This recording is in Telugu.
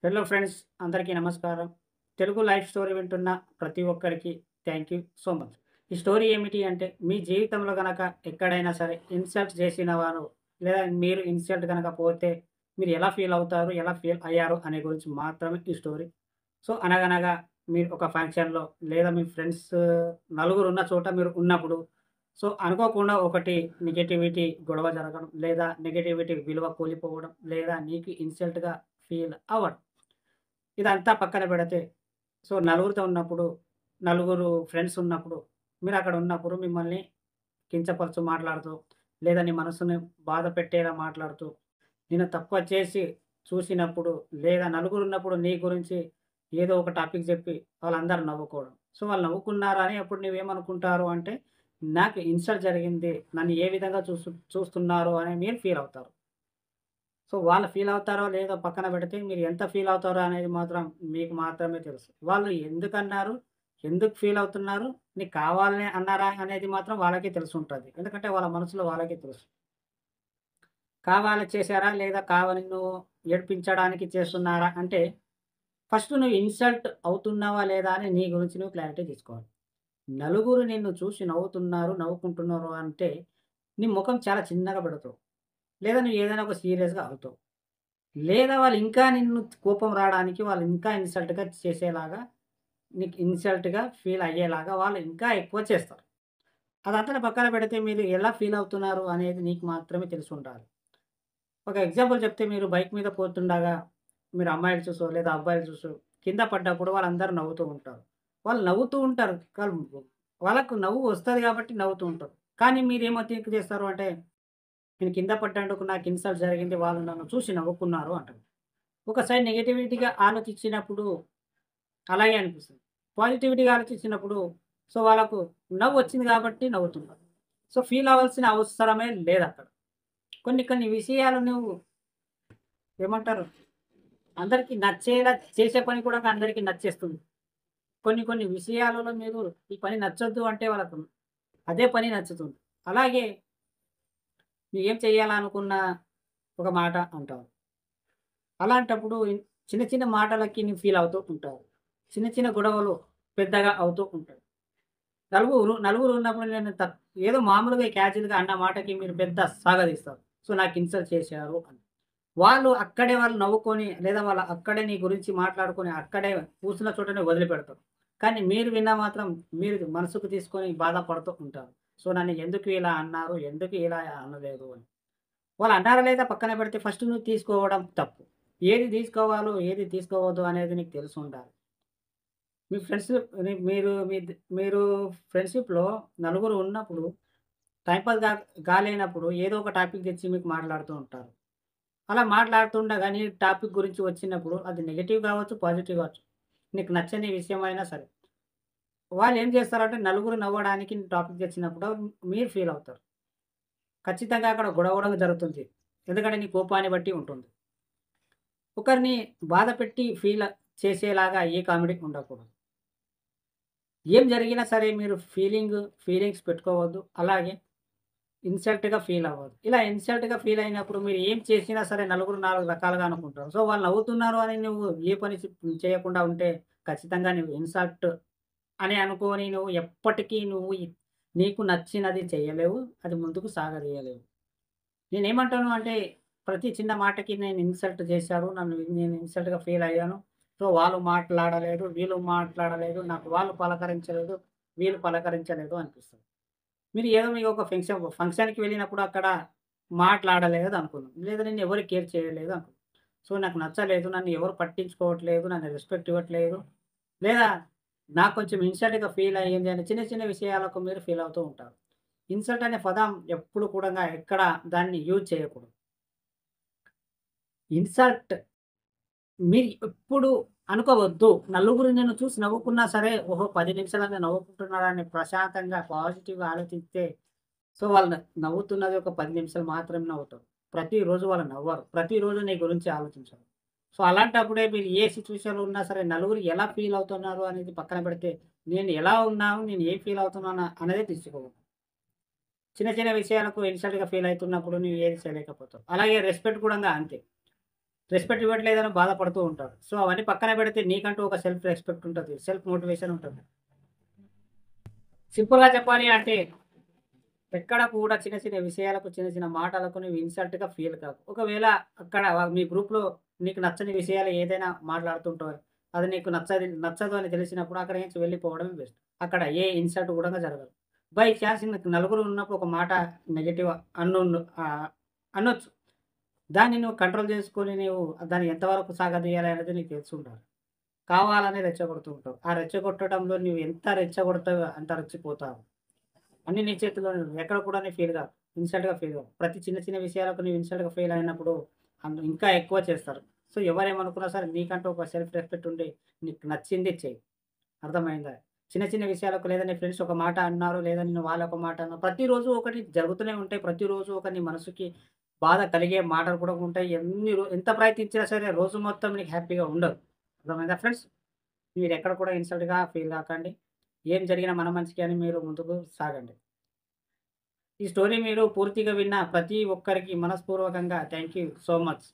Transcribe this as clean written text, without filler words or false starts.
హలో ఫ్రెండ్స్, అందరికీ నమస్కారం. తెలుగు లైఫ్ స్టోరీ వింటున్న ప్రతి ఒక్కరికి థ్యాంక్ యూ సో మచ్. ఈ స్టోరీ ఏమిటి అంటే, మీ జీవితంలో గనక ఎక్కడైనా సరే ఇన్సల్ట్ చేసిన వారు, లేదా మీరు ఇన్సల్ట్ గనక పోతే మీరు ఎలా ఫీల్ అవుతారు, ఎలా ఫీల్ అయ్యారు అనే గురించి మాత్రమే ఈ స్టోరీ. సో, అనగనగా మీరు ఒక ఫంక్షన్‌లో లేదా మీ ఫ్రెండ్స్ నలుగురున్న చోట మీరు ఉన్నప్పుడు, సో, అనుకోకుండా ఒకటి నెగటివిటీ గొడవ జరగడం, లేదా నెగటివిటీ విలువ కోల్పోవడం, లేదా నీకు ఇన్సల్ట్‌గా ఫీల్ అవ్వడం. ఇదంతా పక్కన పెడితే, సో, నలుగురితో ఉన్నప్పుడు, నలుగురు ఫ్రెండ్స్ ఉన్నప్పుడు, మీరక్కడ ఉన్నప్పుడు మిమ్మల్ని కించపరుచు మాట్లాడుతూ, లేదా నీ మనసుని బాధ పెట్టేలా మాట్లాడుతూ, నిన్ను తక్కువ చేసి చూసినప్పుడు, లేదా నలుగురున్నప్పుడు నీ గురించి ఏదో ఒక టాపిక్ చెప్పి వాళ్ళందరూ నవ్వుకోవడం. సో, వాళ్ళు నవ్వుకున్నారని అప్పుడు నువ్వేమనుకుంటారు అంటే, నాకు ఇన్సల్ట్ జరిగింది. నన్ను ఏ విధంగా చూస్తున్నారు అని మీరు ఫీల్ అవుతారు. సో, వాళ్ళు ఫీలవుతారో లేదో పక్కన పెడితే, మీరు ఎంత ఫీలవుతారో అనేది మాత్రం మీకు మాత్రమే తెలుసు. వాళ్ళు ఎందుకన్నారు? ఎందుకు ఫీలవుతున్నారు? నీకు కావాలనే అన్నారా? అనేది మాత్రం వాళ్ళకే తెలిసుంటది. ఎందుకంటే, వాళ్ళ మనసులో వాళ్ళకే తెలుసు. కావాలని చేశారా? లేదా కావాలని నువ్వు ఏడిపించడానికి చేస్తున్నారా? అంటే, ఫస్ట్ నువ్వు ఇన్సల్ట్ అవుతున్నావా? లేదా? అని నీ గురించి నువ్వు క్లారిటీ తీసుకోవాలి. నలుగురు నిన్ను చూసి నవ్వుతున్నారు, నవ్వుకుంటున్నారు అంటే, నీ ముఖం చాలా చిన్నగా పెడతావు. లేదా నువ్వు ఏదైనా ఒక సీరియస్‌గా అవుతావు. లేదా వాళ్ళు ఇంకా నిన్ను కోపం రాడానికి వాళ్ళు ఇంకా ఇన్సల్ట్‌గా చేసేలాగా, నీకు ఇన్సల్ట్‌గా ఫీల్ అయ్యేలాగా వాళ్ళు ఇంకా ఎక్కువ చేస్తారు. అదంతా పక్కన పెడితే మీరు ఎలా ఫీల్ అవుతున్నారు అనేది నీకు మాత్రమే తెలిసుండాలి. ఒక ఎగ్జాంపుల్ చెప్తే మీరు బైక్ మీద పోతుండగా మీరు అమ్మాయిలు చూసో లేదా అబ్బాయిలు చూసో కింద పడ్డప్పుడు వాళ్ళందరూ నవ్వుతూ ఉంటారు. వాళ్ళు నవ్వుతూ ఉంటారు. వాళ్ళకు నవ్వు వస్తది కాబట్టి నవ్వుతూ ఉంటారు. కానీ మీరేమో థింక్ చేస్తారు అంటే, నేను కింద పడ్డందుకు నాకు ఇన్సల్ట్ జరిగింది. వాళ్ళు నన్ను చూసి నవ్వుకున్నారు అంటారు. ఒక సైడ్ నెగటివిటీగా ఆలోచించినప్పుడు అలాగే అనిపిస్తుంది. పాజిటివిటీగా ఆలోచించినప్పుడు సో, వాళ్ళకు నవ్వొచ్చింది కాబట్టి నవ్వుతున్నారు. సో, ఫీల్ అవ్వాల్సిన అవసరమే లేదక్కడ. కొన్ని కొన్ని విషయాలు నువ్వు ఏమంటారు? అందరికి నచ్చేలా చేసే పని కూడా అందరికి నచ్చేస్తుంది. కొన్ని కొన్ని విషయాలలో మీరు ఈ పని నచ్చొద్దు అంటే వాళ్ళకు అదే పని నచ్చుతుంది. అలాగే నువ్వేం చేయాలనుకున్న ఒక మాట అంటావు. అలాంటప్పుడు చిన్న చిన్న మాటలకి నువ్వు ఫీల్ అవుతూ ఉంటావు. చిన్న చిన్న గొడవలు పెద్దగా అవుతూ ఉంటాయి. నలుగురు ఉన్నప్పుడు నేను ఏదో మామూలుగా క్యాజువల్‌గా అన్న మాటకి మీరు పెద్ద సాగదీస్తారు. సో, నాకు ఇన్సల్ట్ చేశారు అని. వాళ్ళు నవ్వుకొని లేదా వాళ్ళు అక్కడే నీ గురించి మాట్లాడుకొని అక్కడే కూర్చున్న చోటనే వదిలిపెడతారు. కానీ మీరు విన్నా మాత్రం మీరు మనసుకు తీసుకొని బాధపడుతూ ఉంటారు. సో, నన్ను ఎందుకు ఇలా అన్నారు? ఎందుకు ఇలా అనలేదు అని. వాళ్ళు అన్నారా లేదా పక్కన పెడితే ఫస్ట్ నువ్వు తీసుకోవడం తప్పు. ఏది తీసుకోవాలో, ఏది తీసుకోవద్దు అనేది నీకు తెలిసుండాలి. మీ ఫ్రెండ్స్ ని మీరు మీద్ మీరు ఫ్రెండ్‌షిప్‌లో నలుగురు ఉన్నప్పుడు టైమ్ పాస్ కాలేనప్పుడు ఏదో ఒక టాపిక్ తెచ్చి మీకు మాట్లాడుతూ ఉంటారు. అలా మాట్లాడుతుండగా నీ టాపిక్ గురించి వచ్చినప్పుడు అది నెగెటివ్ కావచ్చు, పాజిటివ్ కావచ్చు. నీకు నచ్చని విషయమైనా సరే. వాళ్ళేం చేస్తారంటే నలుగురు నవ్వడానికి టాపిక్ తెచ్చినప్పుడు మీరు ఫీల్ అవుతారు. ఖచ్చితంగా అక్కడ గొడవ కూడా జరుగుతుంది. ఎందుకంటే నీ కోపాన్ని బట్టి ఉంటుంది. ఒకరిని బాధపెట్టి చేసేలాగా ఏ కామెడీ ఉండకూడదు. ఏం జరిగినా సరే మీరు ఫీలింగ్స్ పెట్టుకోవద్దు. అలాగే ఇన్సల్ట్‌గా ఫీల్ అవ్వద్దు. ఇలా ఇన్సల్ట్‌గా ఫీల్ అయినప్పుడు మీరు ఏం చేసినా సరే నలుగురు 4 రకాలుగా అనుకుంటారు. సో, వాళ్ళు నవ్వుతున్నారు అని నువ్వు ఏ పని చేయకుండా ఉంటే ఖచ్చితంగా నువ్వు ఇన్సల్ట్ అని అనుకోని నువ్వు ఎప్పటికీ నీకు నచ్చినది చేయలేవు. అది ముందుకు సాగదీయలేవు. నేనేమంటాను అంటే, ప్రతి చిన్న మాటకి నేను ఇన్సల్ట్ చేశారు. నేను ఇన్సల్ట్‌గా ఫీల్ అయ్యాను. సో, వాళ్ళు మాట్లాడలేదు, వీళ్ళు మాట్లాడలేదు, నాకు వాళ్ళు పలకరించలేదు, వీళ్ళు పలకరించలేదు అనిపిస్తది. మీరు ఏదో మీకు ఒక ఫంక్షన్‌కి వెళ్ళినప్పుడు అక్కడ మాట్లాడలేదు అనుకుందాం. లేదా నిన్ను ఎవరు కేర్ చేయలేదు అనుకుందాం. సో, నాకు నచ్చలేదు, నన్ను ఎవరు పట్టించుకోవట్లేదు, నన్ను రెస్పెక్ట్ ఇవ్వట్లేదు, లేదా నాకు కొంచెం ఇన్సల్ట్‌గా ఫీల్ అయ్యింది అని చిన్న చిన్న విషయాలకు మీరు ఫీల్ అవుతూ ఉంటారు. ఇన్సల్ట్ అనే పదం ఎప్పుడు కూడంగా ఎక్కడ దాన్ని యూజ్ చేయకూడదు. ఇన్సల్ట్ మీరు ఎప్పుడు అనుకోవద్దు. నలుగురు నిన్ను చూసి నవ్వుకున్నా సరే, ఓహో! 10 నిమిషాలన్నా నవ్వుకుంటున్నారని ప్రశాంతంగా, పాజిటివ్‌గా ఆలోచిస్తే సో, వాళ్ళు నవ్వుతున్నది ఒక 10 నిమిషాలు మాత్రమే నవ్వుతారు. ప్రతిరోజు వాళ్ళు నవ్వరు. ప్రతిరోజు నీ గురించి ఆలోచించరు. సో, అలాంటప్పుడే మీరు ఏ సిట్యుయేషన్‌లో ఉన్నా సరే నలుగురు ఎలా ఫీల్ అవుతున్నారు అనేది పక్కన పెడితే, నేను ఎలా ఉన్నాను, నేను ఏం ఫీల్ అవుతున్నాను అనేది తీసుకోవాలి. చిన్న చిన్న విషయాలకు ఇన్సల్ట్‌గా ఫీల్ అయితున్నప్పుడు నువ్వు ఏది చేయలేకపోతావు. అలాగే రెస్పెక్ట్ కూడంగా అంతే. రెస్పెక్ట్ ఇవ్వట్లేదని బాధపడుతూ ఉంటారు. సో, అవన్నీ పక్కన పెడితే నీకంటూ ఒక సెల్ఫ్ రెస్పెక్ట్ ఉంటది. సెల్ఫ్ మోటివేషన్ ఉంటది. సింపుల్‌గా చెప్పాలి అంటే ఎక్కడ కూడా చిన్న చిన్న విషయాలకు, చిన్న చిన్న మాటలకు నువ్వు ఇన్సల్ట్‌గా ఫీల్ కాకు. ఒకవేళ అక్కడ మీ గ్రూప్‌లో నీకు నచ్చని విషయాలు ఏదైనా మాట్లాడుతుంటావు. అది నీకు నచ్చదు అని తెలిసినప్పుడు అక్కడి నుంచి వెళ్ళిపోవడమే బెస్ట్. అక్కడ ఏ ఇన్సల్ట్ కూడా జరగదు. బై చాన్స్ నీకు నలుగురు ఉన్నప్పుడు ఒక మాట నెగెటివ్ అనొచ్చు. దాన్ని నువ్వు కంట్రోల్ చేసుకొని నీవు దాన్ని ఎంతవరకు సాగదీయాలి అనేది నీకు తెలిసుండాలి. కావాలని రెచ్చగొడుతూ ఉంటావు. ఆ రెచ్చగొట్టడంలో నువ్వు ఎంత రెచ్చగొడతావో అంత రెచ్చిపోతావు. అన్నీ నీ చేతుల్లోనే ఉన్నాయి. ఎక్కడ కూడా నీ ఫెయిల్ గావు. ఇన్‌స్టంట్‌గా ఫెయిల్ గావు. ప్రతి చిన్న చిన్న విషయాలకు నువ్వు ఇన్‌స్టంట్‌గా ఫెయిల్ అయినప్పుడు ఇంకా ఎక్కువ చేస్తారు. సో, ఎవరేమనుకున్నా సరే నీకంటూ ఒక సెల్ఫ్ రెస్పెక్ట్ ఉండి నీకు నచ్చింది చెయ్యి. అర్థమైందా? చిన్న చిన్న విషయాలకు లేదా నీ ఫ్రెండ్స్ ఒక మాట అన్నారు, లేదా నిన్ను వాళ్ళొక మాట అన్నారు. ప్రతిరోజు ఒకటి జరుగుతూనే ఉంటాయి. ప్రతిరోజు ఒక నీ మనసుకి బాధ కలిగే మాటలు కూడా ఉంటాయి. ఎంత ప్రయత్నించినా సరే రోజు మొత్తం నీకు హ్యాపీగా ఉండదు. అర్థమైందా ఫ్రెండ్స్? మీరెక్కడ కూడా ఇన్‌సల్ట్‌గా ఫీల్ కాకండి. ఏం జరిగినా మన మంచికే అని మీరు ముందుకు సాగండి. ఈ స్టోరీ మీరు పూర్తిగా విన్న ప్రతి ఒక్కరికి మనస్పూర్వకంగా థాంక్ యూ సో మచ్.